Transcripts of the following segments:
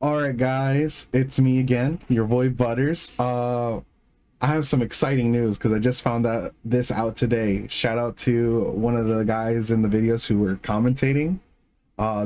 All right, guys, it's me again, your boy Butters. I have some exciting news because I just found this out today. Shout out to one of the guys in the videos who were commentating.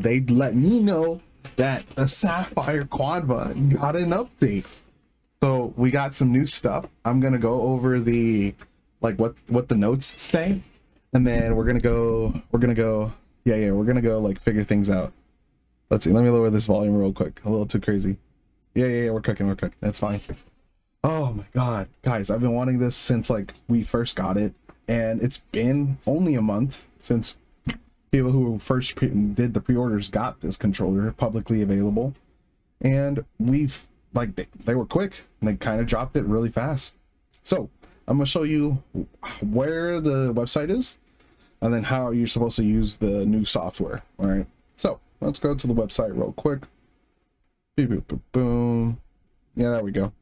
They let me know that the Sapphire Qanba got an update. So we got some new stuff. I'm gonna go over the what the notes say, and then we're gonna go like figure things out. Let's see, let me lower this volume real quick. A little too crazy. Yeah, we're cooking. That's fine. Oh my god, guys, I've been wanting this since like we first got it, and it's been only a month since people who first did the pre-orders got this controller publicly available, and we've they were quick and they kind of dropped it really fast. So I'm gonna show you where the website is and then how you're supposed to use the new software. All right, so let's go to the website real quick. Boom. Yeah, there we go.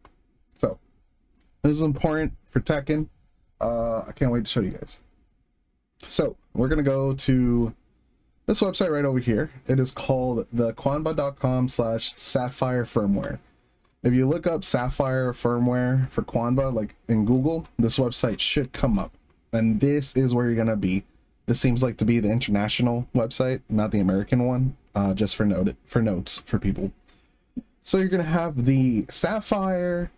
So this is important for Tekken. I can't wait to show you guys. So we're gonna go to this website right over here. It is called the Qanba.com/Sapphire Firmware. If you look up Sapphire Firmware for Qanba, like in Google, this website should come up. And this is where you're gonna be. This seems like to be the international website, not the American one. Just for notes for people. So you're gonna have the Sapphire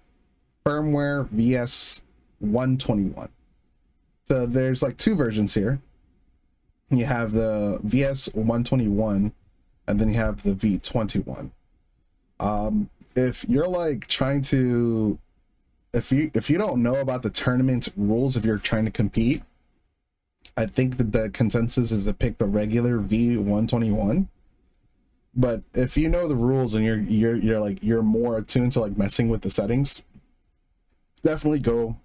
Firmware VS 121. So there's like two versions here. You have the VS 121 and then you have the V21. If you're like trying to, if you don't know about the tournament rules, if you're trying to compete, I think that the consensus is to pick the regular V121. But if you know the rules and you're more attuned to like messing with the settings, definitely go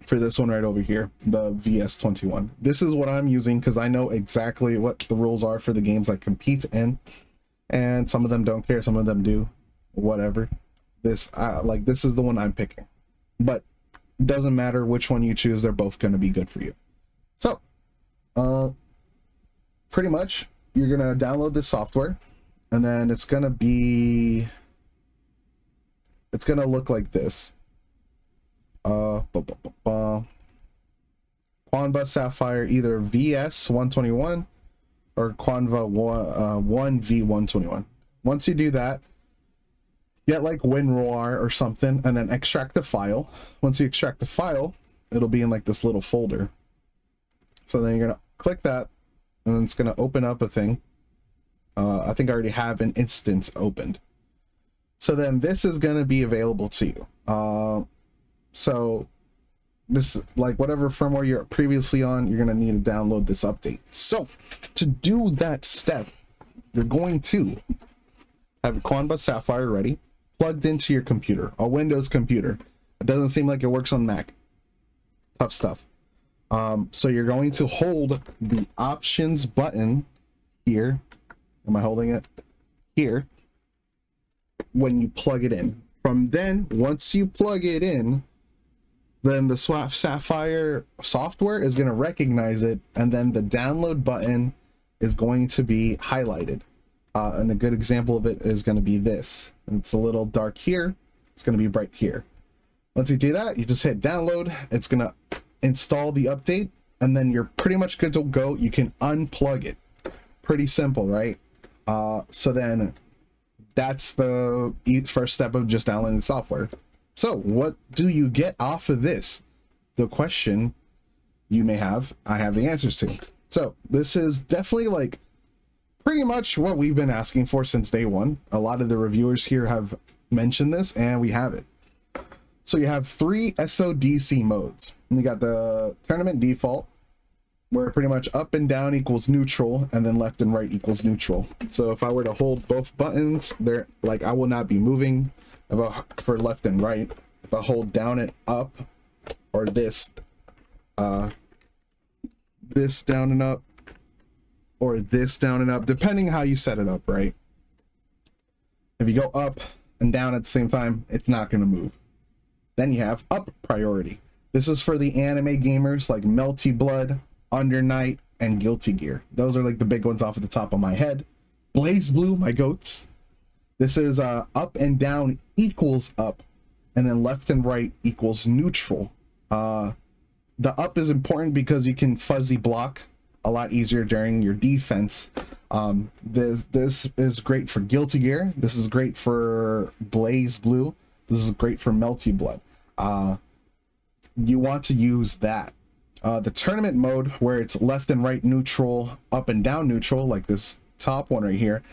for this one right over here, the VS21. This is what I'm using because I know exactly what the rules are for the games I compete in, and some of them don't care, some of them do, whatever. This is the one I'm picking, but it doesn't matter which one you choose, they're both going to be good for you. So pretty much you're gonna download this software, and then it's gonna look like this. Qanba Sapphire, either VS 121 or Qanba 1V121. Once you do that, get like WinRAR or something, and then extract the file. Once you extract the file, it'll be in like this little folder. So then you're gonna click that, and then it's gonna open up a thing. I think I already have an instance opened. So then this is gonna be available to you. So this, like whatever firmware you're previously on, you're gonna need to download this update. So to do that step, you're going to have your Qanba Sapphire ready, plugged into your computer, a Windows computer. It doesn't seem like it works on Mac. Tough stuff. So you're going to hold the options button here. Am I holding it? Here. When you plug it in. From then, once you plug it in, then the Sapphire software is going to recognize it, and then the download button is going to be highlighted. And a good example of it is going to be this. It's a little dark here. It's going to be bright here. Once you do that, you just hit download. It's going to install the update, and then you're pretty much good to go. You can unplug it. Pretty simple, right? So then that's the first step of just downloading the software. So what do you get off of this? The question you may have, I have the answers to. So this is definitely like pretty much what we've been asking for since day one. A lot of the reviewers here have mentioned this, and we have it. So you have 3 SODC modes. You got the tournament default, where pretty much up and down equals neutral, and then left and right equals neutral. So if I were to hold both buttons, they're like, I will not be moving for left and right. If I hold down and up, or this down and up, or this down and up, depending how you set it up, right? If you go up and down at the same time, it's not going to move. Then you have up priority. This is for the anime gamers like Melty Blood, Under Night, and Guilty Gear. Those are like the big ones off at the top of my head. Blaze Blue, my goats. This is up and down equals up, and then left and right equals neutral. The up is important because you can fuzzy block a lot easier during your defense. This is great for Guilty Gear. This is great for Blaze Blue. This is great for Melty Blood. You want to use that. The tournament mode, where it's left and right neutral, up and down neutral, like this top one right here,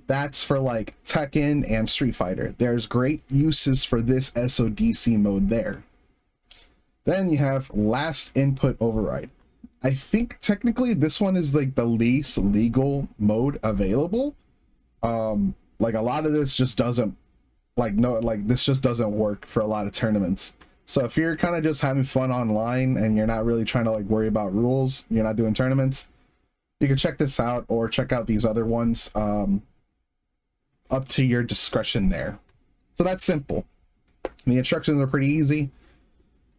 that's for like Tekken and Street Fighter. There's great uses for this SODC mode there. Then you have last input override. I think technically this one is like the least legal mode available. Like a lot of this just doesn't, this just doesn't work for a lot of tournaments. So if you're kind of just having fun online and you're not really trying to like worry about rules, you're not doing tournaments, you can check this out or check out these other ones. Up to your discretion there. So that's simple. The instructions are pretty easy.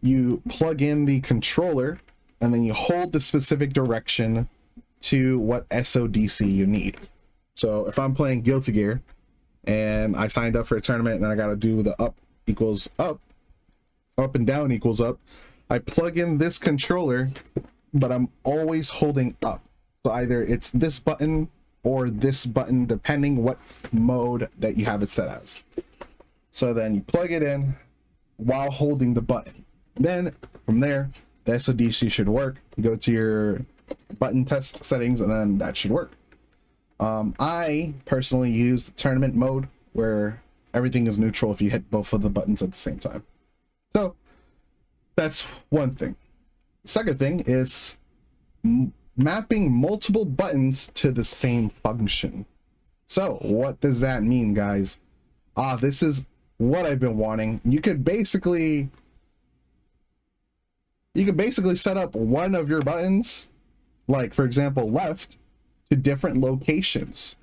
You plug in the controller and then you hold the specific direction to what SODC you need. So if I'm playing Guilty Gear and I signed up for a tournament and I got to do the up equals up, up and down equals up, I plug in this controller, but I'm always holding up. So either it's this button or this button, depending what mode that you have it set as. So then you plug it in while holding the button. Then from there, the SODC should work. You go to your button test settings and then that should work. I personally use the tournament mode where everything is neutral if you hit both of the buttons at the same time. So that's one thing. Second thing is mapping multiple buttons to the same function. So what does that mean, guys? This is what I've been wanting. You could basically set up one of your buttons, like for example left, to different locations.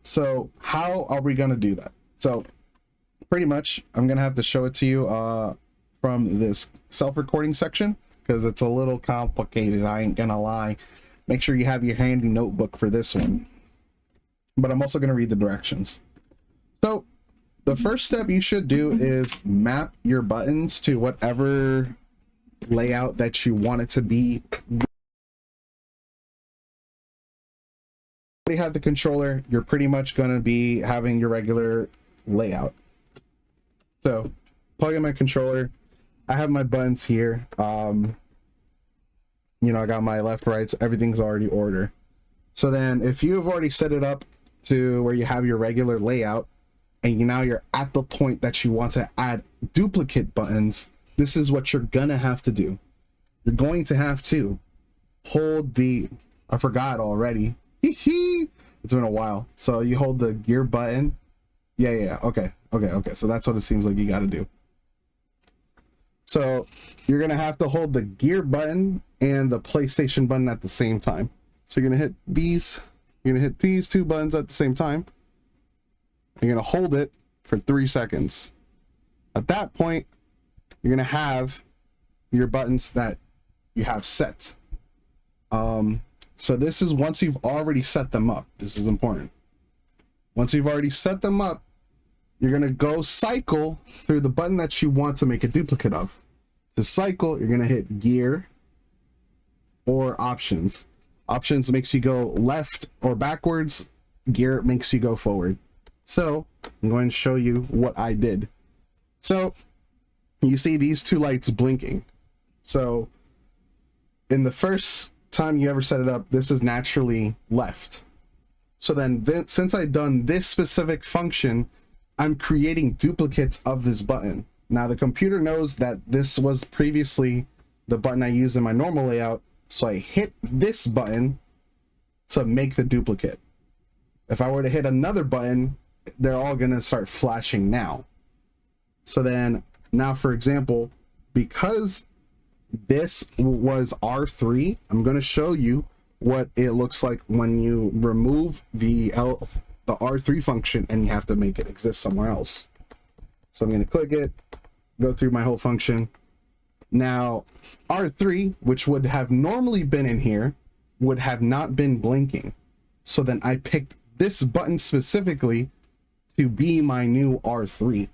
So how are we going to do that? So pretty much I'm gonna have to show it to you from this self-recording section, because it's a little complicated, I ain't gonna lie. Make sure you have your handy notebook for this one, but I'm also gonna read the directions. So the first step you should do is map your buttons to whatever layout that you want it to be. You have the controller, you're pretty much going to be having your regular layout. So plug in my controller, I have my buttons here. You know, I got my left, rights, everything's already ordered. So then if you have already set it up to where you have your regular layout and now you're at the point that you want to add duplicate buttons, this is what you're gonna have to do. You're going to have to hold the, I forgot already. It's been a while. So you hold the gear button. Yeah. Okay. So that's what it seems like you got to do. So you're going to have to hold the gear button and the PlayStation button at the same time. So you're going to hit these. You're going to hit these two buttons at the same time. You're going to hold it for 3 seconds. At that point, you're going to have your buttons that you have set. So this is once you've already set them up. This is important. Once you've already set them up, you're going to go cycle through the button that you want to make a duplicate of. To cycle, you're going to hit gear or options. Options makes you go left or backwards. Gear makes you go forward. So I'm going to show you what I did. So you see these two lights blinking. So in the first time you ever set it up, this is naturally left. So then since I've done this specific function, I'm creating duplicates of this button. Now the computer knows that this was previously the button I used in my normal layout, so I hit this button to make the duplicate. If I were to hit another button, they're all gonna start flashing now. So then now, for example, because this was R3, I'm going to show you what it looks like when you remove the R3 function and you have to make it exist somewhere else. So I'm going to click it, go through my whole function. Now R3, which would have normally been in here, would have not been blinking. So then I picked this button specifically to be my new R3.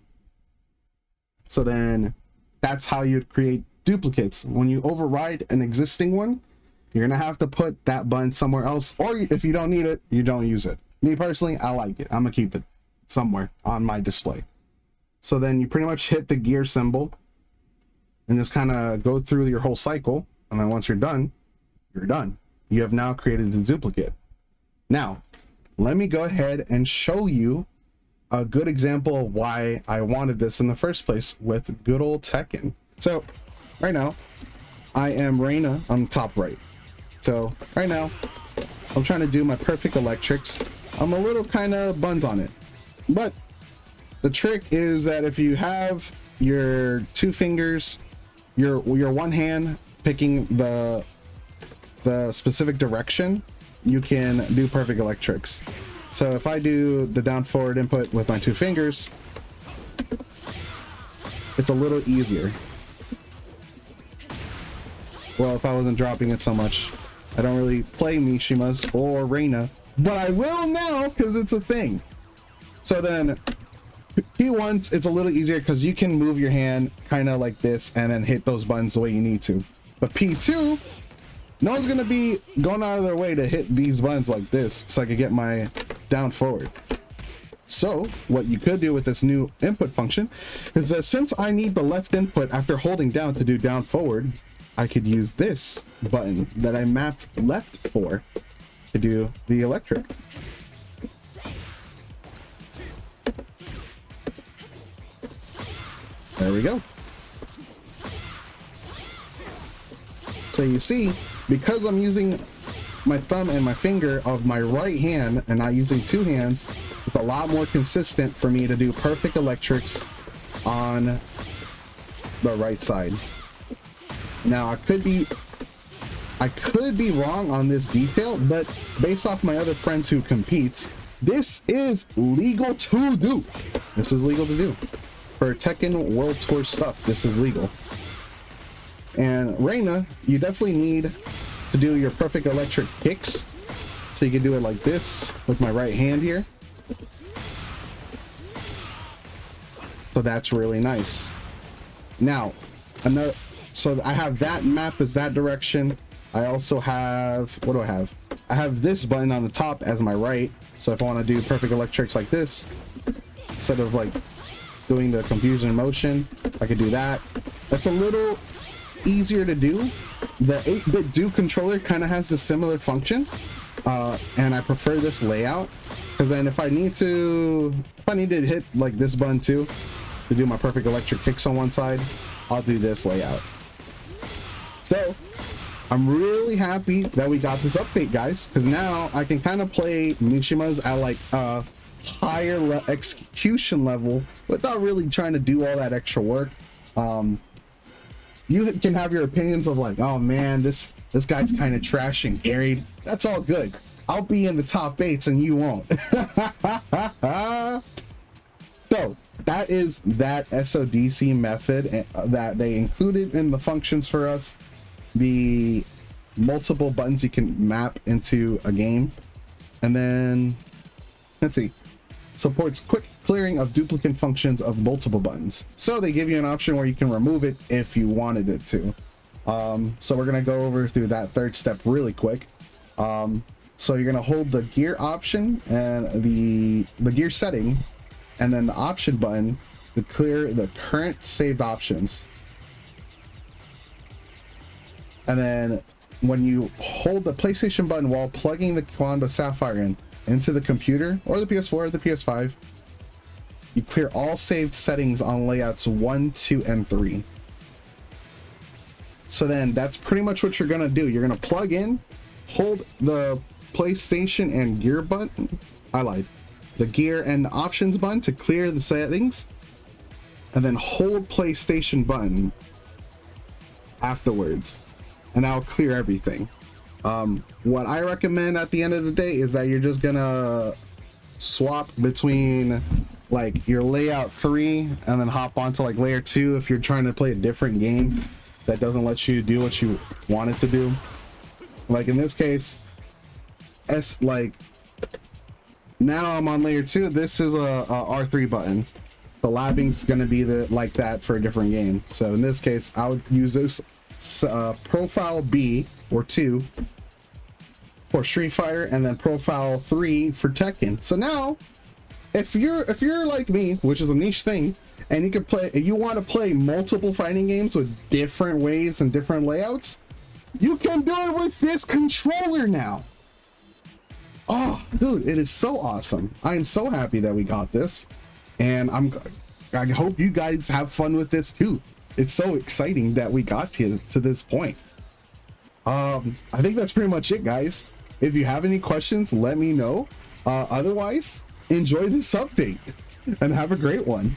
So then that's how you'd create duplicates. When you override an existing one, you're gonna have to put that button somewhere else, or if you don't need it, you don't use it. Me personally, I like it. I'm gonna keep it somewhere on my display. So then you pretty much hit the gear symbol and just kind of go through your whole cycle, and then once you're done, you're done. You have now created a duplicate. Now let me go ahead and show you a good example of why I wanted this in the first place with good old Tekken. So right now I am Reina on the top right. So right now I'm trying to do my perfect electrics. I'm a little kind of buns on it, but the trick is that if you have your two fingers, your one hand picking the specific direction, you can do perfect electrics. So if I do the down forward input with my two fingers, it's a little easier. Well, if I wasn't dropping it so much. I don't really play Mishimas or Reina, but I will now because it's a thing. So then P1, it's a little easier because you can move your hand kind of like this and then hit those buttons the way you need to. But P2, no one's gonna be going out of their way to hit these buttons like this so I could get my down forward. So what you could do with this new input function is that since I need the left input after holding down to do down forward, I could use this button that I mapped left for to do the electric. There we go. So you see, because I'm using my thumb and my finger of my right hand and not using two hands, it's a lot more consistent for me to do perfect electrics on the right side. Now I could be wrong on this detail, but based off my other friends who competes, this is legal to do. This is legal to do. For Tekken World Tour stuff, this is legal. And Reina, you definitely need to do your perfect electric kicks. So you can do it like this with my right hand here. So that's really nice. Now, so I have that map as that direction. I also have, what do I have? I have this button on the top as my right. So if I want to do perfect electrics like this, instead of like doing the confusion motion, I could do that. That's a little easier to do. The 8-bit do controller kind of has the similar function, and I prefer this layout because then if I need to hit like this button too to do my perfect electric kicks on one side, I'll do this layout. So I'm really happy that we got this update, guys, because now I can kind of play Mishimas at like a higher execution level without really trying to do all that extra work. You can have your opinions of like, oh man, this guy's kind of trash and carried. That's all good. I'll be in the top 8s and you won't. So that is that SODC method that they included in the functions for us. The multiple buttons you can map into a game. And then let's see, supports quick clearing of duplicate functions of multiple buttons. So they give you an option where you can remove it if you wanted it to. So we're gonna go over through that third step really quick. So you're gonna hold the gear option and the gear setting, and then the option button to clear the current saved options. And then when you hold the PlayStation button while plugging the Qanba Sapphire into the computer or the PS4 or the PS5, you clear all saved settings on layouts 1, 2, and 3. So then that's pretty much what you're gonna do. You're gonna plug in, hold the PlayStation and gear button, I lied, the gear and the options button to clear the settings, and then hold PlayStation button afterwards, and that'll clear everything. What I recommend at the end of the day is that you're just gonna swap between like your layout 3 and then hop onto like layer 2 if you're trying to play a different game that doesn't let you do what you want it to do. Like in this case, like Now I'm on layer 2. This is a R3 button. The labbing's going to be like that for a different game. So in this case, I would use this profile B or 2 for Street Fighter, and then profile 3 for Tekken. So now, if you're like me, which is a niche thing, and you can play, you want to play multiple fighting games with different ways and different layouts, you can do it with this controller now. Oh, dude, it is so awesome. I am so happy that we got this, and I hope you guys have fun with this too. It's so exciting that we got to this point. I think that's pretty much it, guys. If you have any questions, let me know. Otherwise, enjoy this update and have a great one.